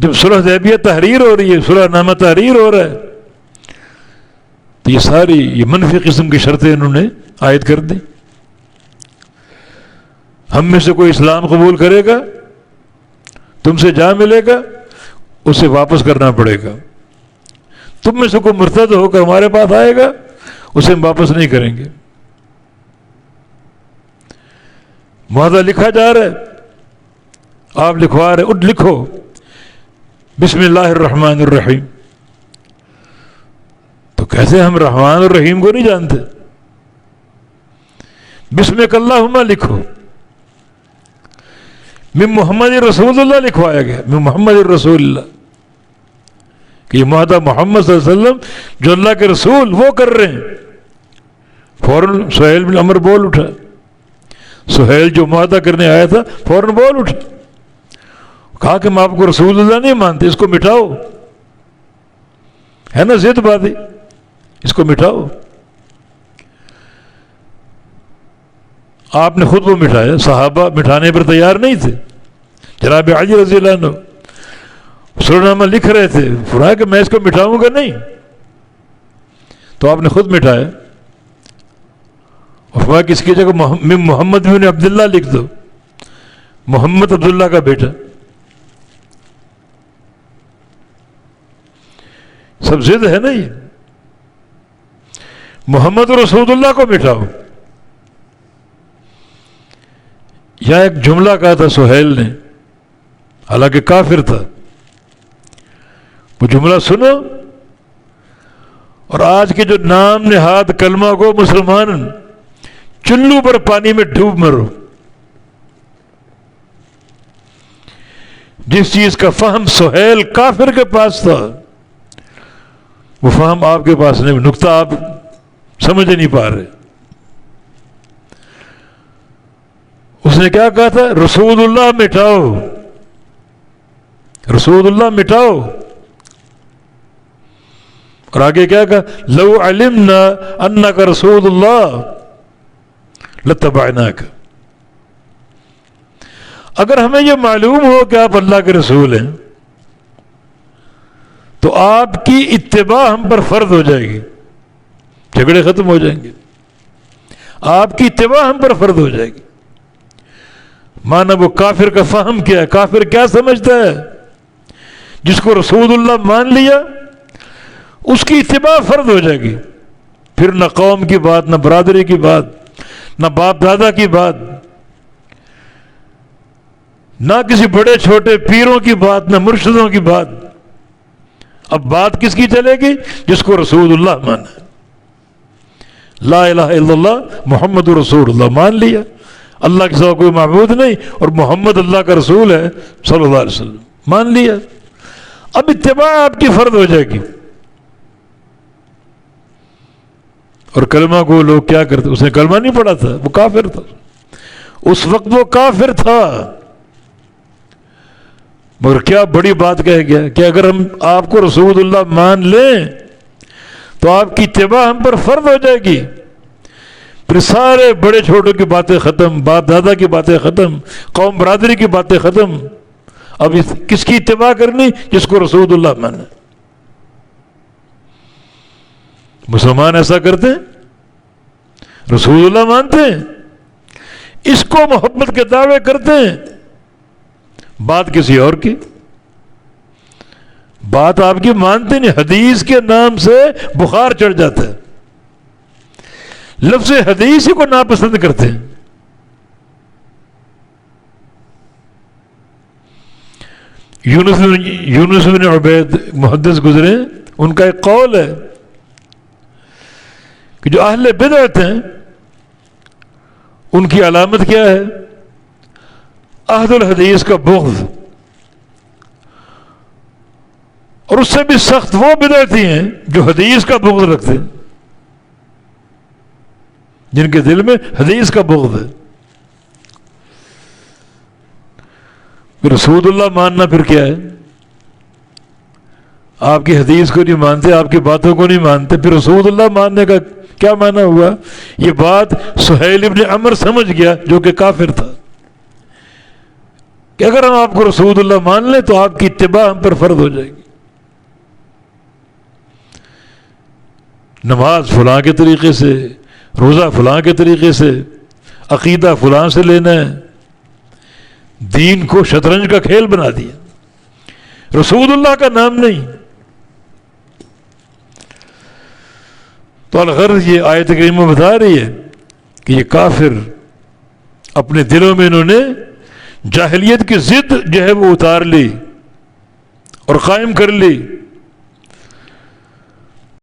جب صلح حدیبیہ تحریر ہو رہی ہے، صلح نامہ تحریر ہو رہا ہے، تو یہ ساری یہ منفی قسم کی شرطیں انہوں نے عائد کر دی. ہم میں سے کوئی اسلام قبول کرے گا، تم سے جا ملے گا، اسے واپس کرنا پڑے گا. تم میں سے کوئی مرتد ہو کر ہمارے پاس آئے گا، اسے ہم واپس نہیں کریں گے. معاہدہ لکھا جا رہا ہے، آپ لکھوا رہے، اٹھ لکھو بسم اللہ الرحمن الرحیم. تو کیسے ہم رحمان الرحیم کو نہیں جانتے؟ بسمک اللہم لکھو. من محمد رسول اللہ لکھوایا گیا، من محمد رسول اللہ، کہ یہ معاہدہ محمد صلی اللہ علیہ وسلم جو اللہ کے رسول وہ کر رہے ہیں. فوراً سہیل بن عمر بول اٹھا. سہیل جو معاہدہ کرنے آیا تھا فوراً بول اٹھا، کہا کہ ہم آپ کو رسول اللہ نہیں مانتے، اس کو مٹاؤ. ہے نا ضد بازی، اس کو مٹاؤ. آپ نے خود وہ مٹایا، صحابہ مٹانے پر تیار نہیں تھے. جناب علی رضی اللہ عنہ صلح نامہ لکھ رہے تھے، فرمایا کہ میں اس کو مٹاؤں گا نہیں، تو آپ نے خود مٹایا. اور فرمایا کہ اس کی جگہ محمد بن عبداللہ لکھ دو، محمد عبداللہ کا بیٹا. سب ضد ہے نا یہ. محمد رسول اللہ کو مٹاؤ. یہاں ایک جملہ کہا تھا سہیل نے، حالانکہ کافر تھا. وہ جملہ سنو، اور آج کے جو نام نہاد کلمہ کو مسلمان چلو پر پانی میں ڈوب مرو. جس چیز کا فہم سہیل کافر کے پاس تھا، وہ فہم آپ کے پاس نہیں، نقطہ آپ سمجھ نہیں پا رہے. اس نے کیا کہا تھا؟ رسول اللہ مٹاؤ، رسول اللہ مٹاؤ. اور آگے کیا کہا؟ لو علمنا انک رسول اللہ لاتبعناک. اگر ہمیں یہ معلوم ہو کہ آپ اللہ کے رسول ہیں تو آپ کی اتباع ہم پر فرض ہو جائے گی، جھگڑے ختم ہو جائیں گے. آپ کی اتباع ہم پر فرض ہو جائے گی. مانا وہ کافر کا فہم کیا ہے، کافر کیا سمجھتا ہے؟ جس کو رسول اللہ مان لیا اس کی اتباع فرض ہو جائے گی. پھر نہ قوم کی بات، نہ برادری کی بات، نہ باپ دادا کی بات، نہ کسی بڑے چھوٹے پیروں کی بات، نہ مرشدوں کی بات. اب بات کس کی چلے گی؟ جس کو رسول اللہ مانا. لا الہ الا اللہ محمد رسول اللہ مان لیا، اللہ کے سوا کوئی معبود نہیں، اور محمد اللہ کا رسول ہے صلی اللہ علیہ وسلم، مان لیا. اب اتباع آپ کی فرض ہو جائے گی. اور کلمہ کو لوگ کیا کرتے؟ اس نے کلمہ نہیں پڑھا تھا، وہ کافر تھا. اس وقت وہ کافر تھا، مگر کیا بڑی بات کہہ گیا کہ اگر ہم آپ کو رسول اللہ مان لیں تو آپ کی اتباع ہم پر فرض ہو جائے گی. پھر سارے بڑے چھوٹوں کی باتیں ختم، باپ دادا کی باتیں ختم، قوم برادری کی باتیں ختم. اب کس کی اتباع کرنی؟ جس کو رسول اللہ مانا. مسلمان ایسا کرتے ہیں، رسول اللہ مانتے ہیں، اس کو محبت کے دعوے کرتے ہیں، بات کسی اور کی، بات آپ کی مانتے نہیں. حدیث کے نام سے بخار چڑھ جاتا ہے، لفظ حدیث ہی کو ناپسند کرتے ہیں. یونس بن عبید محدث گزرے، ان کا ایک قول ہے کہ جو اہل بدعت ہیں ان کی علامت کیا ہے؟ اہل الحدیث کا بغض. اور اس سے بھی سخت وہ بدعتی ہیں جو حدیث کا بغض رکھتے ہیں، جن کے دل میں حدیث کا بغض ہے. رسول اللہ ماننا پھر کیا ہے؟ آپ کی حدیث کو نہیں مانتے، آپ کی باتوں کو نہیں مانتے، پھر رسول اللہ ماننے کا کیا معنی ہوا؟ یہ بات سہیل ابن عمر سمجھ گیا جو کہ کافر تھا. کہ اگر ہم آپ کو رسول اللہ مان لیں تو آپ کی اتباع ہم پر فرض ہو جائے گی. نماز فلاں کے طریقے سے، روزہ فلاں کے طریقے سے، عقیدہ فلاں سے لینا ہے. دین کو شطرنج کا کھیل بنا دیا، رسول اللہ کا نام نہیں. تو الغرض یہ آیت کریمہ بتا رہی ہے کہ یہ کافر اپنے دلوں میں انہوں نے جاہلیت کی ضد جو ہے وہ اتار لی اور قائم کر لی.